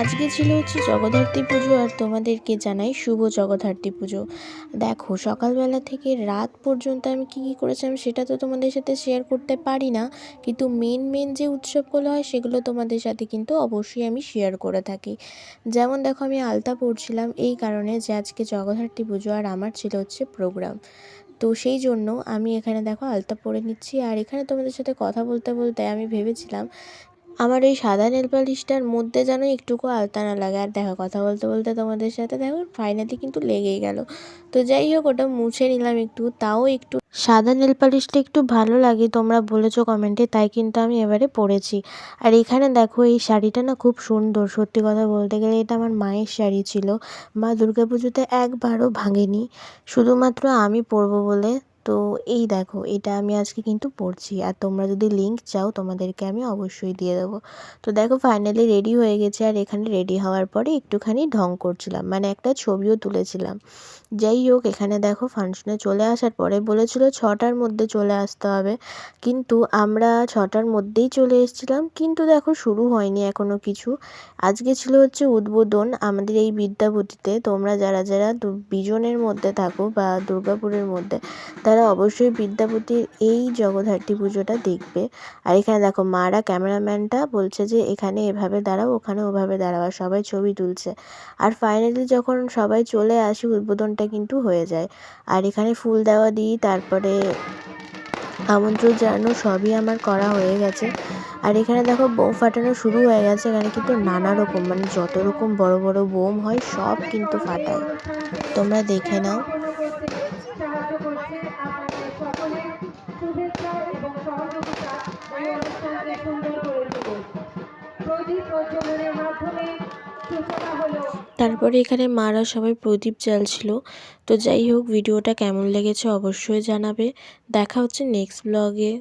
আজকে ছিল হচ্ছে জগদ্ধাত্রী পুজো, আর তোমাদেরকে জানাই শুভ জগদ্ধাত্রী পুজো। দেখো, সকালবেলা থেকে রাত পর্যন্ত আমি কী কী করেছিলাম সেটা তো তোমাদের সাথে শেয়ার করতে পারি না, কিন্তু মেন যে উৎসবগুলো হয় সেগুলো তোমাদের সাথে কিন্তু অবশ্যই আমি শেয়ার করে থাকি। যেমন দেখো, আমি আলতা পরছিলাম এই কারণে যে আজকে জগদ্ধাত্রী পুজো আর আমার ছিল হচ্ছে প্রোগ্রাম। তো সেই জন্য আমি এখানে দেখো আলতা পরে নিচ্ছি, আর এখানে তোমাদের সাথে কথা বলতে বলতে আমি ভেবেছিলাম আমার এই সাদা নেল পালিশটার মধ্যে যেন একটুকু আলতা না লাগে। আর দেখো, কথা বলতে বলতে তোমাদের সাথে দেখো ফাইনালি কিন্তু লেগেই গেল। তো যাই হোক, ওটা মুছে নিলাম একটু, তাও একটু সাদা নেল পালিশটা একটু ভালো লাগে তোমরা বলেছো কমেন্টে, তাই কিন্তু আমি এবারে পরেছি। আর এখানে দেখো, এই শাড়িটা না খুব সুন্দর, সত্যি কথা বলতে গেলে এটা আমার মায়ের শাড়ি ছিল। মা দুর্গাপুজোতে একবারও ভাঙেনি, শুধুমাত্র আমি পরবো বলে। তো এই দেখো, এটা আমি আজকে কিন্তু পড়ছি, আর তোমরা যদি লিঙ্ক চাও তোমাদেরকে আমি অবশ্যই দিয়ে দেবো। তো দেখো ফাইনালি রেডি হয়ে গেছে, আর এখানে রেডি হওয়ার পরে একটুখানি ঢং করছিলাম, মানে একটা ছবিও তুলেছিলাম। যাই হোক, এখানে দেখো ফাংশনে চলে আসার পরে বলেছিল 6টার মধ্যে চলে আসতে হবে, কিন্তু আমরা 6টার মধ্যেই চলে এসেছিলাম, কিন্তু দেখো শুরু হয়নি এখনও কিছু। আজকে ছিল হচ্ছে উদ্বোধন আমাদের এই বিদ্যাপতিতে। তোমরা যারা যারা বিজনের মধ্যে থাকো বা দুর্গাপুরের মধ্যে, তারা অবশ্যই বিদ্যাপতির এই জগদ্ধাত্রী পুজোটা দেখবে। আর এখানে দেখো মারা ক্যামেরাম্যানটা বলছে যে এখানে এভাবে দাঁড়াও, ওখানে ওভাবে দাঁড়াও, আর সবাই ছবি তুলছে। আর ফাইনালি যখন সবাই চলে আসে উদ্বোধনটা কিন্তু হয়ে যায়। আর এখানে ফুল দেওয়া দিই, তারপরে আমন্ত্রণ জানানো সবই আমার করা হয়ে গেছে। আর এখানে দেখো বোম ফাটানো শুরু হয়ে গেছে। এখানে কিন্তু নানা রকম, মানে যত রকম বড় বড় বোম হয় সব কিন্তু ফাটায়, তোমরা দেখে নাও। তারপরে এখানে মারা সবাই প্রদীপ জ্বালছিল। তো যাই হোক, ভিডিওটা কেমন লেগেছে অবশ্যই জানাবে। দেখা হচ্ছে নেক্সট ব্লগে।